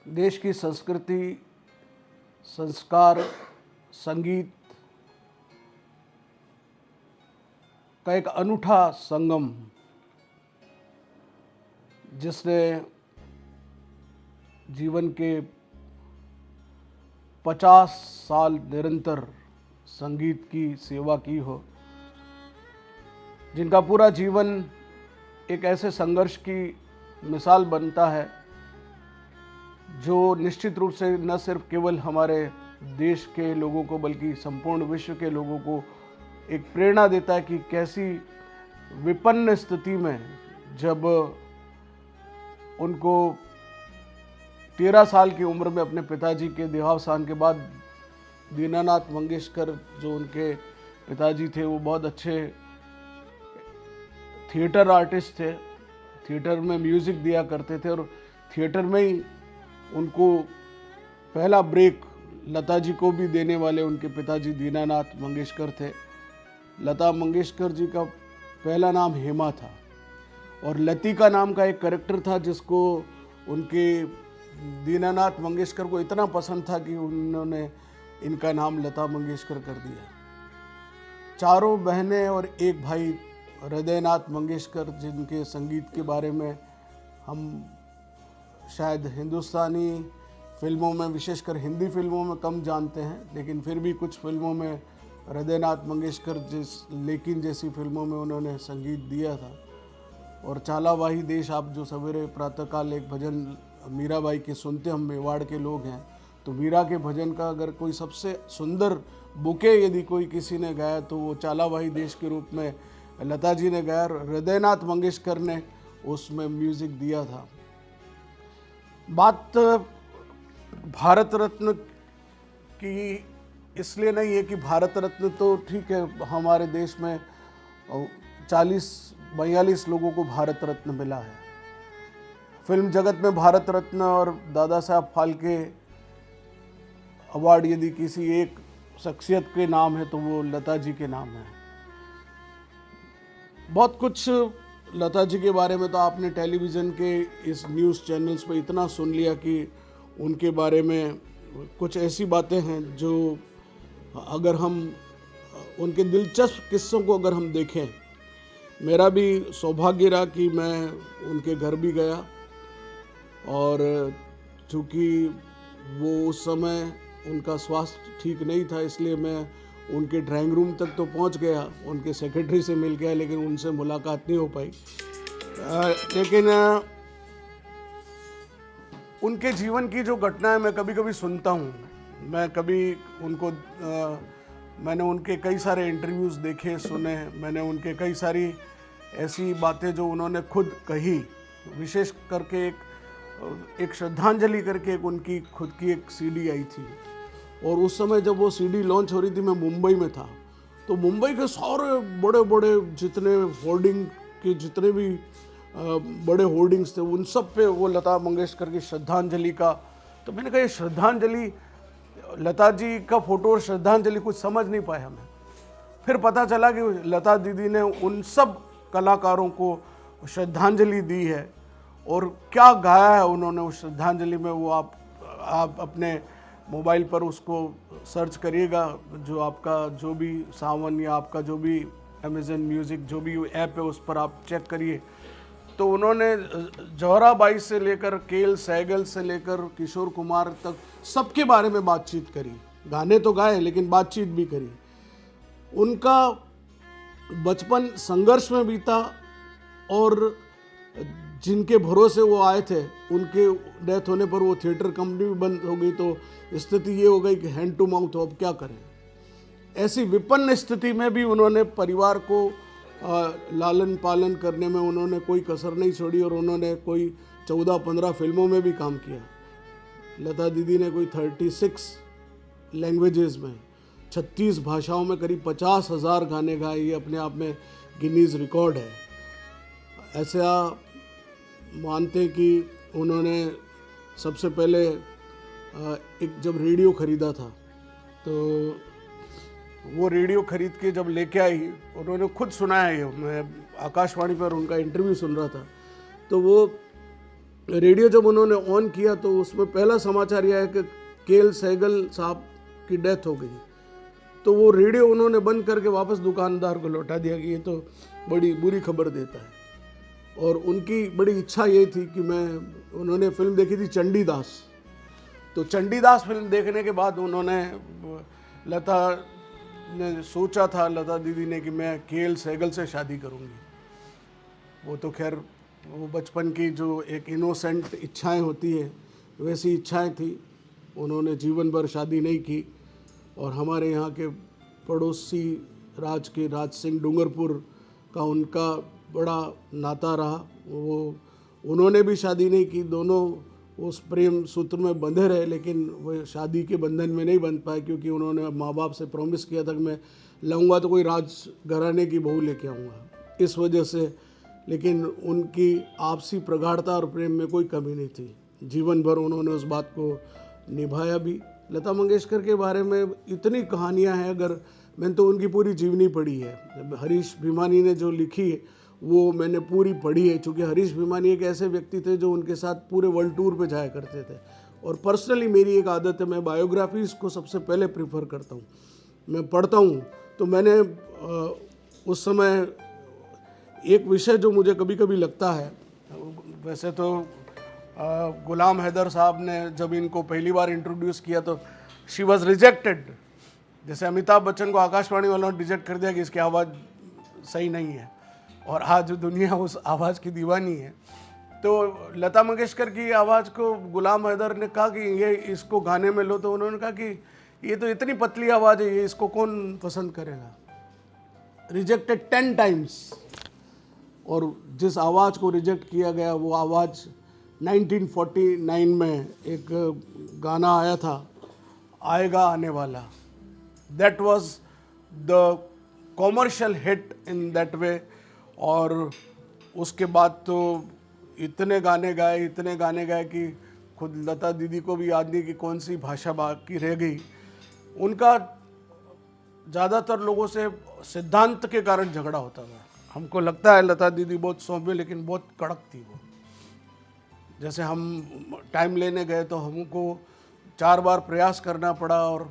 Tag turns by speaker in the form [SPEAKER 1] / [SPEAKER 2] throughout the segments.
[SPEAKER 1] देश की संस्कृति, संस्कार, संगीत का एक अनूठा संगम, जिसने जीवन के 50 साल निरंतर संगीत की सेवा की हो, जिनका पूरा जीवन एक ऐसे संघर्ष की मिसाल बनता है जो निश्चित रूप से न सिर्फ केवल हमारे देश के लोगों को बल्कि संपूर्ण विश्व के लोगों को एक प्रेरणा देता है कि कैसी विपन्न स्थिति में जब उनको 13 साल की उम्र में अपने पिताजी के देहावसान के बाद दीनानाथ मंगेशकर जो उनके पिताजी थे वो बहुत अच्छे थिएटर आर्टिस्ट थे, थिएटर में म्यूज़िक दिया करते थे और थिएटर में ही उनको पहला ब्रेक लता जी को भी देने वाले उनके पिताजी दीनानाथ मंगेशकर थे। लता मंगेशकर जी का पहला नाम हेमा था और लतिका नाम का एक कैरेक्टर था जिसको उनके दीनानाथ मंगेशकर को इतना पसंद था कि उन्होंने इनका नाम लता मंगेशकर कर दिया। चारों बहनें और एक भाई हृदयनाथ मंगेशकर, जिनके संगीत के बारे में हम शायद हिंदुस्तानी फिल्मों में, विशेषकर हिंदी फिल्मों में कम जानते हैं, लेकिन फिर भी कुछ फिल्मों में हृदयनाथ मंगेशकर लेकिन जैसी फिल्मों में उन्होंने संगीत दिया था। और चाला वाही देश, आप जो सवेरे प्रातःकाल एक भजन मीराबाई के सुनते, हम मेवाड़ के लोग हैं, तो मीरा के भजन का अगर कोई सबसे सुंदर बुके यदि कोई किसी ने गाया तो वो चाला वाही देश के रूप में लता जी ने गाया, हृदयनाथ मंगेशकर ने उसमें म्यूज़िक दिया था। बात भारत रत्न की इसलिए नहीं है कि भारत रत्न तो ठीक है, हमारे देश में 40-42 लोगों को भारत रत्न मिला है। फिल्म जगत में भारत रत्न और दादा साहब फाल्के अवार्ड यदि किसी एक शख्सियत के नाम है तो वो लता जी के नाम है। बहुत कुछ लता जी के बारे में तो आपने टेलीविज़न के इस न्यूज़ चैनल्स पे इतना सुन लिया कि उनके बारे में कुछ ऐसी बातें हैं जो अगर हम उनके दिलचस्प किस्सों को अगर हम देखें, मेरा भी सौभाग्य रहा कि मैं उनके घर भी गया और चूँकि वो उस समय उनका स्वास्थ्य ठीक नहीं था, इसलिए मैं उनके ड्राइंग रूम तक तो पहुंच गया, उनके सेक्रेटरी से मिल गया, लेकिन उनसे मुलाकात नहीं हो पाई। लेकिन उनके जीवन की जो घटनाएं मैं कभी कभी सुनता हूँ, मैं कभी उनको मैंने उनके कई सारे इंटरव्यूज़ देखे सुने, मैंने उनके कई सारी ऐसी बातें जो उन्होंने खुद कही, विशेष करके एक श्रद्धांजलि करके एक उनकी खुद की एक सीडी आई थी और उस समय जब वो सीडी लॉन्च हो रही थी मैं मुंबई में था, तो मुंबई के सारे बड़े बड़े जितने होर्डिंग के जितने भी बड़े होर्डिंग्स थे उन सब पे वो लता मंगेशकर की श्रद्धांजलि का, तो मैंने कहा ये श्रद्धांजलि, लता जी का फोटो और श्रद्धांजलि कुछ समझ नहीं पाया मैं। फिर पता चला कि लता दीदी ने उन सब कलाकारों को श्रद्धांजलि दी है और क्या गाया है उन्होंने उस श्रद्धांजलि में, वो आप अपने मोबाइल पर उसको सर्च करिएगा, जो आपका जो भी सावन या आपका जो भी अमेज़न म्यूज़िक जो भी ऐप है उस पर आप चेक करिए। तो उन्होंने जौहराबाई से लेकर केएल सहगल से लेकर किशोर कुमार तक सबके बारे में बातचीत करी, गाने तो गाए लेकिन बातचीत भी करी। उनका बचपन संघर्ष में बीता और जिनके भरोसे वो आए थे उनके डेथ होने पर वो थिएटर कंपनी भी बंद हो गई, तो स्थिति ये हो गई कि हैंड टू माउथ, अब क्या करें। ऐसी विपन्न स्थिति में भी उन्होंने परिवार को लालन पालन करने में उन्होंने कोई कसर नहीं छोड़ी और उन्होंने कोई 14-15 फिल्मों में भी काम किया। लता दीदी ने कोई 36 लैंग्वेजेस में 36 भाषाओं में करीब 50,000 गाने गाए, ये अपने आप में गिनीज रिकॉर्ड है। ऐसा मानते हैं कि उन्होंने सबसे पहले एक जब रेडियो ख़रीदा था तो वो रेडियो ख़रीद के जब लेके आई, उन्होंने खुद सुनाया, ये मैं आकाशवाणी पर उनका इंटरव्यू सुन रहा था, तो वो रेडियो जब उन्होंने ऑन किया तो उसमें पहला समाचार यह है कि केएल सहगल साहब की डेथ हो गई। तो वो रेडियो उन्होंने बंद करके वापस दुकानदार को लौटा दिया कि ये तो बड़ी बुरी खबर देता है। और उनकी बड़ी इच्छा ये थी कि उन्होंने फिल्म देखी थी चंडीदास। तो चंडीदास फिल्म देखने के बाद उन्होंने, लता ने सोचा था, लता दीदी ने, कि मैं केएल सहगल से शादी करूँगी। वो तो खैर वो बचपन की जो एक इनोसेंट इच्छाएं होती है वैसी इच्छाएं थी। उन्होंने जीवन भर शादी नहीं की। और हमारे यहाँ के पड़ोसी राज के राज सिंह डूंगरपुर का उनका बड़ा नाता रहा। उन्होंने भी शादी नहीं की। दोनों उस प्रेम सूत्र में बंधे रहे, लेकिन वो शादी के बंधन में नहीं बंध पाए, क्योंकि उन्होंने माँ बाप से प्रॉमिस किया था कि मैं लाऊंगा तो कोई राज घराने की बहू लेके आऊँगा। इस वजह से, लेकिन उनकी आपसी प्रगाढ़ता और प्रेम में कोई कमी नहीं थी। जीवन भर उन्होंने उस बात को निभाया भी। लता मंगेशकर के बारे में इतनी कहानियां हैं, अगर मैंने तो उनकी पूरी जीवनी पढ़ी है। हरीश भिमानी ने जो लिखी है वो मैंने पूरी पढ़ी है, क्योंकि हरीश भिमानी एक ऐसे व्यक्ति थे जो उनके साथ पूरे वर्ल्ड टूर पे जाया करते थे। और पर्सनली मेरी एक आदत है, मैं बायोग्राफीज़ को सबसे पहले प्रीफर करता हूँ। मैं पढ़ता हूँ तो मैंने उस समय एक विषय जो मुझे कभी कभी लगता है, वैसे तो गुलाम हैदर साहब ने जब इनको पहली बार इंट्रोड्यूस किया तो शी वॉज रिजेक्टेड। जैसे अमिताभ बच्चन को आकाशवाणी वालों ने रिजेक्ट कर दिया कि इसकी आवाज़ सही नहीं है, और आज दुनिया उस आवाज़ की दीवानी है। तो लता मंगेशकर की आवाज़ को गुलाम हैदर ने कहा कि ये इसको गाने में लो, तो उन्होंने कहा कि ये तो इतनी पतली आवाज़ है, ये इसको कौन पसंद करेगा। Rejected 10 times. और जिस आवाज़ को रिजेक्ट किया गया वो आवाज़ 1949 में एक गाना आया था, आएगा आने वाला। That was the commercial hit in that way. और उसके बाद तो इतने गाने गाए कि खुद लता दीदी को भी याद नहीं कि कौन सी भाषा बाकी रह गई। उनका ज़्यादातर लोगों से सिद्धांत के कारण झगड़ा होता था। हमको लगता है लता दीदी बहुत सौम्य लेकिन बहुत कड़क थी वो। जैसे हम टाइम लेने गए तो हमको 4 बार प्रयास करना पड़ा और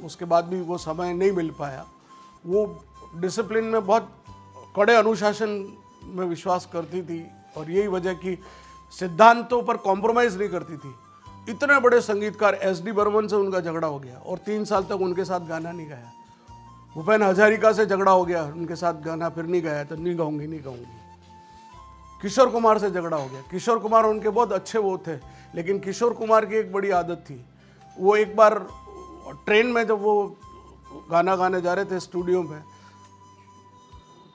[SPEAKER 1] उसके बाद भी वो समय नहीं मिल पाया। वो डिसिप्लिन में बहुत कड़े अनुशासन में विश्वास करती थी, और यही वजह कि सिद्धांतों पर कॉम्प्रोमाइज़ नहीं करती थी। इतने बड़े संगीतकार एस.डी. बर्मन से उनका झगड़ा हो गया और 3 साल तक उनके साथ गाना नहीं गाया। भूपेन हजारिका से झगड़ा हो गया, उनके साथ गाना फिर नहीं गाया, तो नहीं गाऊंगी। किशोर कुमार से झगड़ा हो गया। किशोर कुमार उनके बहुत अच्छे वो थे, लेकिन किशोर कुमार की एक बड़ी आदत थी। वो एक बार ट्रेन में जब वो गाना गाने जा रहे थे स्टूडियो में,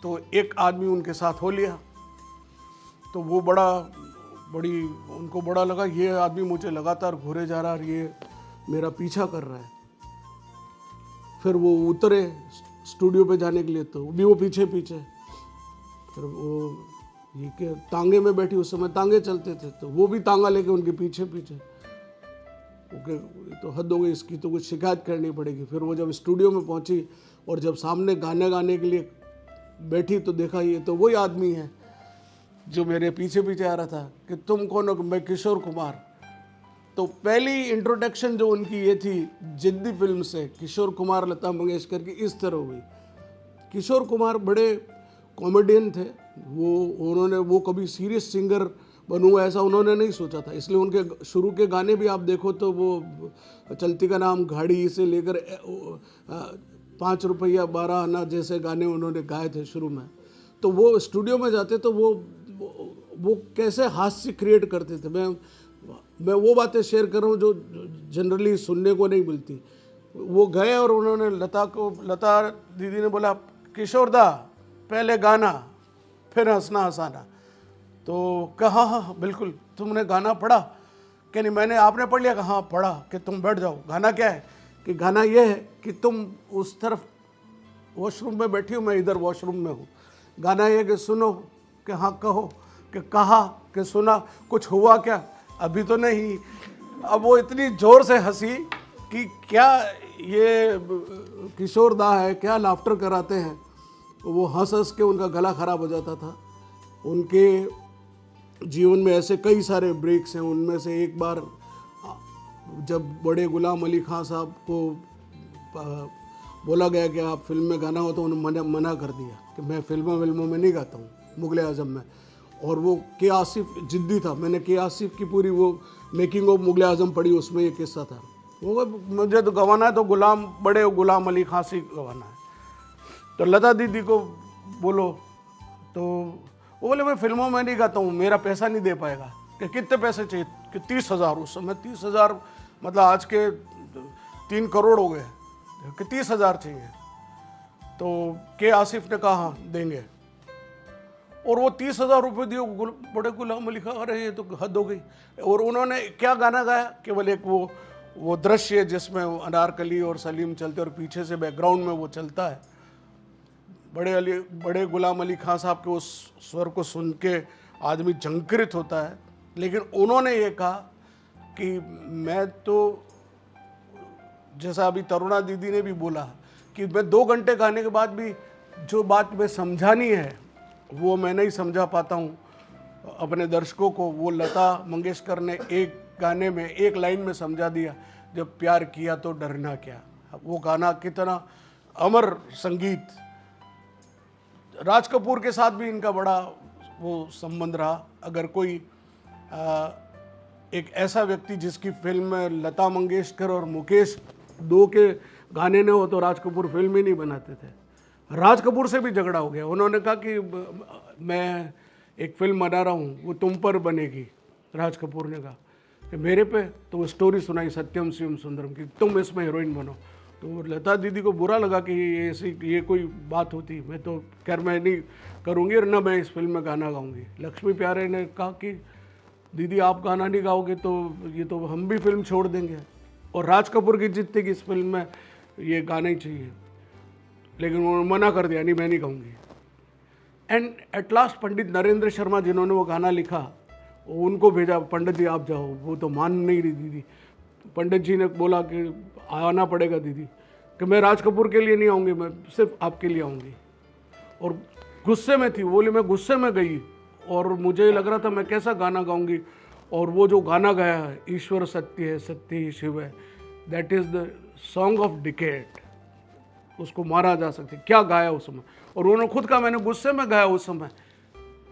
[SPEAKER 1] तो एक आदमी उनके साथ हो लिया। तो वो उनको बड़ा लगा, ये आदमी मुझे लगातार घूरे जा रहा है, ये मेरा पीछा कर रहा है। फिर वो उतरे स्टूडियो पे जाने के लिए, तो भी वो पीछे फिर वो ये के तांगे में बैठी, उस समय तांगे चलते थे, तो वो भी तांगा लेके उनके पीछे ओके, तो हद हो गई, इसकी तो कुछ शिकायत करनी पड़ेगी। फिर वो जब स्टूडियो में पहुंची और जब सामने गाने गाने के लिए बैठी तो देखा ये तो वही आदमी है जो मेरे पीछे आ रहा था कि तुम कौन हो। मैं किशोर कुमार। तो पहली इंट्रोडक्शन जो उनकी ये थी जिद्दी फिल्म से, किशोर कुमार लता मंगेशकर की, इस तरह हुई। किशोर कुमार बड़े कॉमेडियन थे। वो कभी सीरियस सिंगर बनूंगा ऐसा उन्होंने नहीं सोचा था, इसलिए उनके शुरू के गाने भी आप देखो तो वो चलती का नाम गाड़ी से लेकर 5 रुपया 12 आना जैसे गाने उन्होंने गाए थे शुरू में। तो वो स्टूडियो में जाते तो वो कैसे हास्य क्रिएट करते थे। मैं वो बातें शेयर कर रहा हूँ जो जनरली सुनने को नहीं मिलती। वो गए और उन्होंने लता दीदी ने बोला, किशोर दा पहले गाना फिर हंसना हंसाना। तो कहा हाँ बिल्कुल, तुमने गाना पढ़ा? कि नहीं, मैंने आपने पढ़ लिया? कहा हाँ पढ़ा। कि तुम बैठ जाओ। गाना क्या है? कि गाना ये है कि तुम उस तरफ वॉशरूम में बैठी हो, मैं इधर वॉशरूम में हूँ। गाना ये कि सुनो, कि हाँ कहो, कि कहा, कि सुना, कुछ हुआ क्या? अभी तो नहीं। अब वो इतनी ज़ोर से हंसी कि क्या ये किशोर दा है, क्या लाफ्टर कराते हैं। वो हंस के उनका गला ख़राब हो जाता था। उनके जीवन में ऐसे कई सारे ब्रेक्स हैं। उनमें से एक बार जब बड़े गुलाम अली खां साहब को बोला गया कि आप फिल्म में गाना हो, तो उन्होंने मना कर दिया कि मैं फिल्मों में नहीं गाता हूँ, मुगल आज़म में। और वो के आसिफ जिद्दी था, मैंने के आसिफ की पूरी वो मेकिंग ऑफ मुगल आज़म पढ़ी, उसमें ये किस्सा था। वो मुझे तो गवाना है तो बड़े गुलाम अली खां से गवाना है। तो लता दीदी को बोलो, तो वो बोले मैं फिल्मों में नहीं गाता हूँ, मेरा पैसा नहीं दे पाएगा। कि कितने पैसे चाहिए? कि 30,000। उस समय 30,000 मतलब आज के 3 करोड़ हो गए। कि 30,000 चाहिए। तो के आसिफ ने कहा हाँ देंगे, और वो 30,000 रुपये दिए। बड़े गुलाम अली खां, अरे ये तो हद हो गई। और उन्होंने क्या गाना गाया? केवल एक वो दृश्य जिसमें अनारकली और सलीम चलते और पीछे से बैकग्राउंड में वो चलता है। बड़े गुलाम अली खां साहब के उस स्वर को सुन के आदमी झंकृत होता है। लेकिन उन्होंने ये कहा कि मैं तो, जैसा अभी तरुणा दीदी ने भी बोला कि मैं 2 घंटे गाने के बाद भी जो बात मैं समझानी है वो मैं नहीं समझा पाता हूँ अपने दर्शकों को। वो लता मंगेशकर ने एक गाने में, एक लाइन में समझा दिया, जब प्यार किया तो डरना क्या। वो गाना कितना अमर संगीत। राज कपूर के साथ भी इनका बड़ा वो संबंध रहा। अगर कोई एक ऐसा व्यक्ति जिसकी फिल्म में लता मंगेशकर और मुकेश दो के गाने न हो तो राज कपूर फिल्म ही नहीं बनाते थे। राज कपूर से भी झगड़ा हो गया। उन्होंने कहा कि मैं एक फिल्म बना रहा हूँ, वो तुम पर बनेगी। राज कपूर ने कहा कि मेरे पे, तो वो स्टोरी सुनाई सत्यम शिवम सुंदरम की, तुम इसमें हीरोइन बनो। तो लता दीदी को बुरा लगा कि ये कोई बात होती। मैं तो खैर मैं नहीं करूँगी और ना मैं इस फिल्म में गाना गाऊँगी। लक्ष्मी प्यारे ने कहा कि दीदी आप गाना नहीं गाओगे तो ये तो हम भी फिल्म छोड़ देंगे। और राज कपूर की जिद थी कि इस फिल्म में ये गाना ही चाहिए, लेकिन उन्होंने मना कर दिया, नहीं मैं नहीं गाऊँगी। एंड एट लास्ट पंडित नरेंद्र शर्मा जिन्होंने वो गाना लिखा, उनको भेजा, पंडित जी आप जाओ। वो तो मान नहीं रही दीदी। पंडित जी ने बोला कि आना पड़ेगा दीदी, कि मैं राज कपूर के लिए नहीं आऊँगी, मैं सिर्फ आपके लिए आऊँगी। और गुस्से में थी, बोली मैं गुस्से में गई और मुझे लग रहा था मैं कैसा गाना गाऊँगी। और वो जो गाना गाया है, ईश्वर सत्य है सत्य ही शिव है, that is the song of decade. उसको मारा जा सकता है, क्या गाया उस समय। और उन्होंने खुद कहा मैंने गुस्से में गाया उस समय।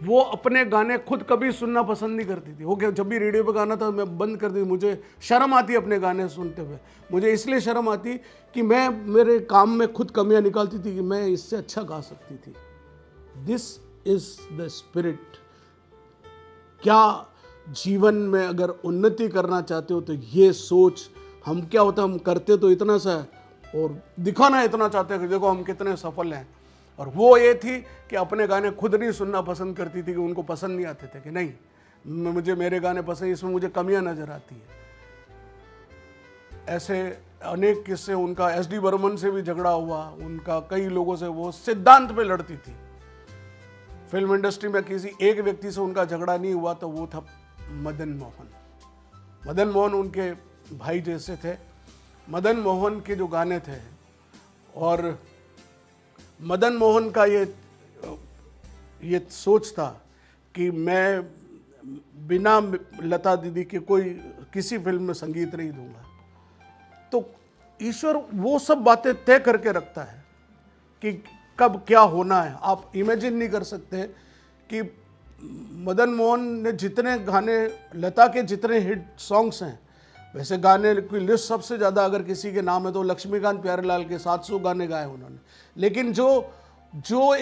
[SPEAKER 1] वो अपने गाने खुद कभी सुनना पसंद नहीं करती थी। वो क्या, जब भी रेडियो पे गाना था मैं बंद कर दी। मुझे शर्म आती अपने गाने सुनते हुए। मुझे इसलिए शर्म आती कि मैं मेरे काम में खुद कमियां निकालती थी कि मैं इससे अच्छा गा सकती थी। This is the spirit. क्या जीवन में अगर उन्नति करना चाहते हो तो ये सोच। हम क्या होता है, हम करते तो इतना सा है और दिखाना इतना चाहते हैं कि देखो हम कितने सफल हैं। और वो ये थी कि अपने गाने खुद नहीं सुनना पसंद करती थी, कि उनको पसंद नहीं आते थे, कि नहीं मुझे मेरे गाने पसंद, इसमें मुझे कमियां नजर आती है। ऐसे अनेक किस्से। उनका SD बर्मन से भी झगड़ा हुआ, उनका कई लोगों से, वो सिद्धांत पे लड़ती थी। फिल्म इंडस्ट्री में किसी एक व्यक्ति से उनका झगड़ा नहीं हुआ तो वो था मदन मोहन। मदन मोहन उनके भाई जैसे थे। मदन मोहन के जो गाने थे, और मदन मोहन का ये सोच था कि मैं बिना लता दीदी के किसी फिल्म में संगीत नहीं दूंगा। तो ईश्वर वो सब बातें तय करके रखता है कि कब क्या होना है। आप इमेजिन नहीं कर सकते कि मदन मोहन ने जितने गाने, लता के जितने हिट सॉन्ग्स हैं, वैसे गाने की लिस्ट सबसे ज़्यादा अगर किसी के नाम है तो लक्ष्मीकांत प्यारेलाल के 700 गाने गाए उन्होंने। लेकिन जो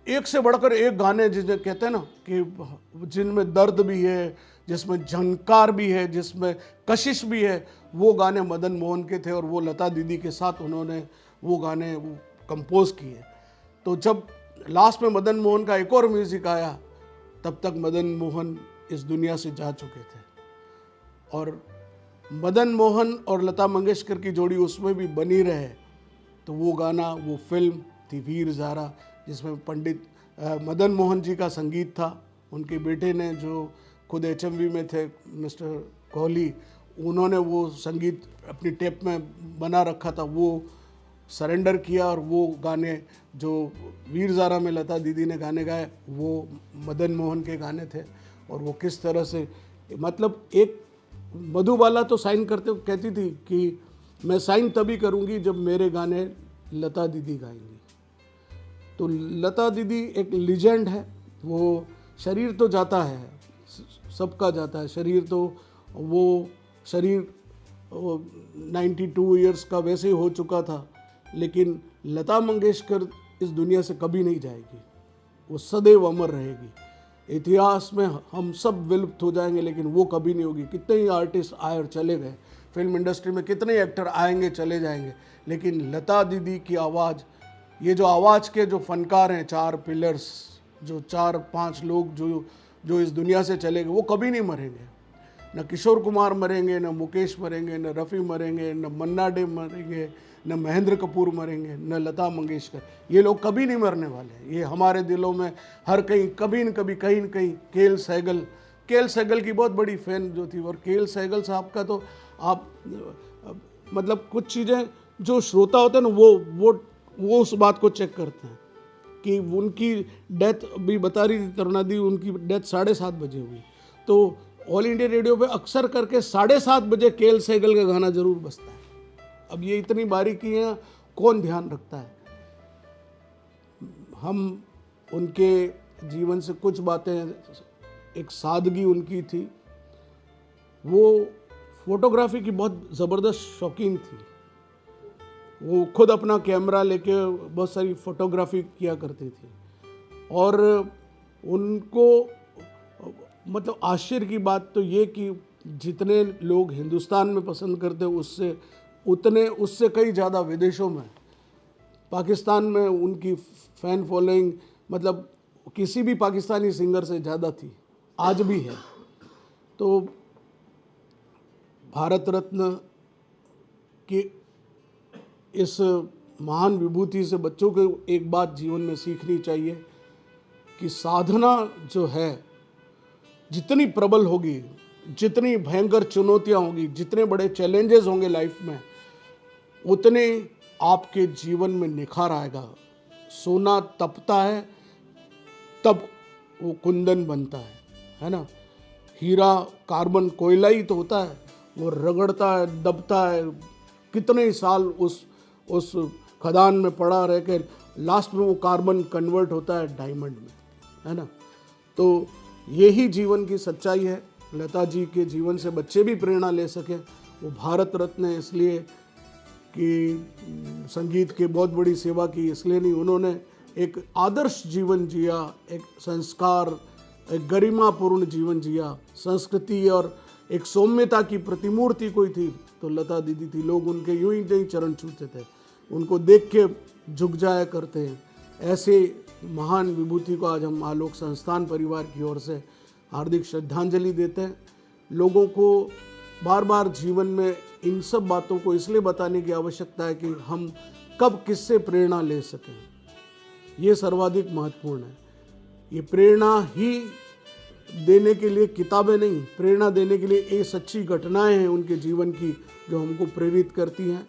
[SPEAKER 1] एक से बढ़कर एक गाने जिन्हें कहते हैं ना कि जिनमें दर्द भी है, जिसमें झंकार भी है, जिसमें कशिश भी है, वो गाने मदन मोहन के थे। और वो लता दीदी के साथ उन्होंने वो गाने कंपोज किए। तो जब लास्ट में मदन मोहन का एक और म्यूजिक आया, तब तक मदन मोहन इस दुनिया से जा चुके थे। और मदन मोहन और लता मंगेशकर की जोड़ी उसमें भी बनी रहे। तो वो गाना, वो फिल्म थी वीर ज़ारा, जिसमें पंडित मदन मोहन जी का संगीत था। उनके बेटे ने, जो खुद HMV में थे, मिस्टर कोहली, उन्होंने वो संगीत अपनी टेप में बना रखा था। वो सरेंडर किया और वो गाने जो वीर ज़ारा में लता दीदी ने गाने गाए वो मदन मोहन के गाने थे। और वो किस तरह से, मतलब एक मधुबाला तो साइन करते कहती थी कि मैं साइन तभी करूँगी जब मेरे गाने लता दीदी गाएंगी। तो लता दीदी एक लीजेंड है। वो शरीर तो जाता है, सबका जाता है शरीर, तो वो शरीर 92 ईयर्स का वैसे ही हो चुका था, लेकिन लता मंगेशकर इस दुनिया से कभी नहीं जाएगी, वो सदैव अमर रहेगी। इतिहास में हम सब विलुप्त हो जाएंगे लेकिन वो कभी नहीं होगी। कितने ही आर्टिस्ट आए और चले गए, फिल्म इंडस्ट्री में कितने एक्टर आएंगे चले जाएंगे, लेकिन लता दीदी की आवाज़, ये जो आवाज़ के जो फनकार हैं, 4 पिलर्स, जो 4-5 लोग जो इस दुनिया से चले गए, वो कभी नहीं मरेंगे। न किशोर कुमार मरेंगे, न मुकेश मरेंगे, न रफ़ी मरेंगे, न मन्ना डे मरेंगे, न महेंद्र कपूर मरेंगे, न लता मंगेशकर। ये लोग कभी नहीं मरने वाले हैं। ये हमारे दिलों में हर कहीं कभी न कभी कहीं न कहीं। केएल सहगल की बहुत बड़ी फ़ैन जो थी, और केएल सहगल साहब का तो आप मतलब कुछ चीज़ें जो श्रोता होते हैं ना वो उस बात को चेक करते हैं कि उनकी डेथ, अभी बता रही थी तरुणा दी, उनकी डेथ 7:30 बजे हुई। तो ऑल इंडिया रेडियो पे अक्सर करके 7:30 बजे केएल सहगल का गाना जरूर बजता है। अब ये इतनी बारीकियाँ कौन ध्यान रखता है। हम उनके जीवन से कुछ बातें, एक सादगी उनकी थी। वो फोटोग्राफी की बहुत ज़बरदस्त शौकीन थी। वो खुद अपना कैमरा लेके बहुत सारी फोटोग्राफी किया करती थी। और उनको मतलब आश्चर्य की बात तो ये कि जितने लोग हिंदुस्तान में पसंद करते उससे कई ज़्यादा विदेशों में, पाकिस्तान में उनकी फ़ैन फॉलोइंग मतलब किसी भी पाकिस्तानी सिंगर से ज़्यादा थी, आज भी है। तो भारत रत्न की इस महान विभूति से बच्चों को एक बात जीवन में सीखनी चाहिए कि साधना जो है जितनी प्रबल होगी, जितनी भयंकर चुनौतियां होंगी, जितने बड़े चैलेंजेस होंगे लाइफ में, उतने आपके जीवन में निखार आएगा। सोना तपता है तब वो कुंदन बनता है ना। हीरा कार्बन कोयला ही तो होता है, वो रगड़ता है, दबता है, कितने ही साल उस खदान में पड़ा रह के लास्ट में वो कार्बन कन्वर्ट होता है डायमंड में, है ना। तो यही जीवन की सच्चाई है। लता जी के जीवन से बच्चे भी प्रेरणा ले सकें। वो भारत रत्न है इसलिए कि संगीत की बहुत बड़ी सेवा की इसलिए नहीं, उन्होंने एक आदर्श जीवन जिया, एक संस्कार, एक गरिमापूर्ण जीवन जिया, संस्कृति और एक सौम्यता की प्रतिमूर्ति कोई थी तो लता दीदी थी। लोग उनके यूं ही नहीं चरण छूते थे, उनको देख के झुक जाया करते हैं। ऐसे महान विभूति को आज हम आलोक संस्थान परिवार की ओर से हार्दिक श्रद्धांजलि देते हैं। लोगों को बार बार जीवन में इन सब बातों को इसलिए बताने की आवश्यकता है कि हम कब किससे प्रेरणा ले सकें, ये सर्वाधिक महत्वपूर्ण है। ये प्रेरणा ही देने के लिए किताबें नहीं, प्रेरणा देने के लिए ये सच्ची घटनाएं हैं उनके जीवन की जो हमको प्रेरित करती हैं।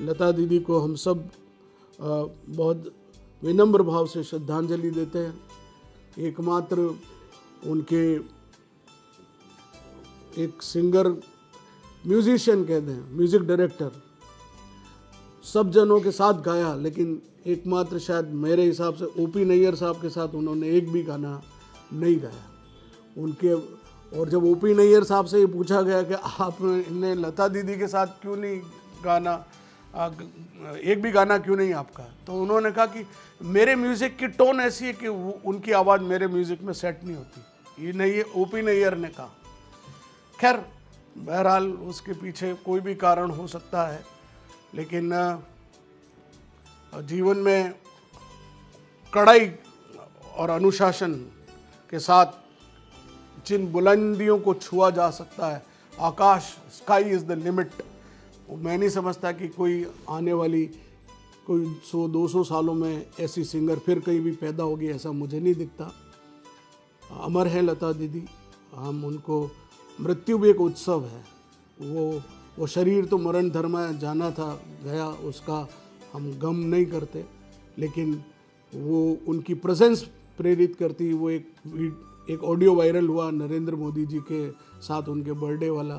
[SPEAKER 1] लता दीदी को हम सब बहुत विनम्र भाव से श्रद्धांजलि देते हैं। एकमात्र उनके एक सिंगर, म्यूजिशियन कहते हैं, म्यूज़िक डायरेक्टर, सब जनों के साथ गाया, लेकिन एकमात्र शायद मेरे हिसाब से ओपी नैयर साहब के साथ उन्होंने एक भी गाना नहीं गाया उनके। और जब ओपी नैयर साहब से ये पूछा गया कि आपने लता दीदी के साथ क्यों नहीं गाना, एक भी गाना क्यों नहीं आपका, तो उन्होंने कहा कि मेरे म्यूज़िक की टोन ऐसी है कि उनकी आवाज़ मेरे म्यूज़िक में सेट नहीं होती। ये नहीं, ओपी नैयर ने कहा। खैर बहरहाल उसके पीछे कोई भी कारण हो सकता है, लेकिन जीवन में कड़ाई और अनुशासन के साथ जिन बुलंदियों को छुआ जा सकता है, आकाश, स्काई इज़ द लिमिट, मैं नहीं समझता कि कोई आने वाली कोई 100-200 सालों में ऐसी सिंगर फिर कहीं भी पैदा होगी, ऐसा मुझे नहीं दिखता। अमर है लता दीदी, हम उनको, मृत्यु भी एक उत्सव है। वो शरीर तो मरण धर्म है, जाना था गया, उसका हम गम नहीं करते, लेकिन वो उनकी प्रेजेंस प्रेरित करती। वो एक ऑडियो वायरल हुआ नरेंद्र मोदी जी के साथ उनके बर्थडे वाला,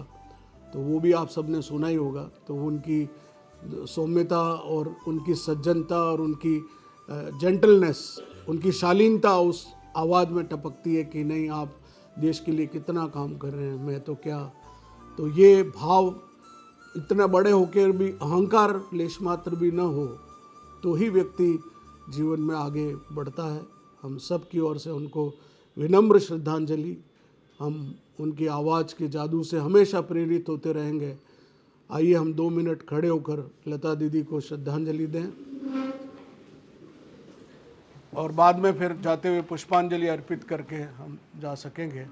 [SPEAKER 1] तो वो भी आप सबने सुना ही होगा। तो उनकी सौम्यता और उनकी सज्जनता और उनकी जेंटलनेस, उनकी शालीनता उस आवाज़ में टपकती है कि नहीं, आप देश के लिए कितना काम कर रहे हैं, मैं तो क्या। तो ये भाव इतना बड़े होकर भी अहंकार लेश मात्र भी न हो तो ही व्यक्ति जीवन में आगे बढ़ता है। हम सब की ओर से उनको विनम्र श्रद्धांजलि। हम उनकी आवाज़ के जादू से हमेशा प्रेरित होते रहेंगे। आइए हम 2 मिनट खड़े होकर लता दीदी को श्रद्धांजलि दें और बाद में फिर जाते हुए पुष्पांजलि अर्पित करके हम जा सकेंगे।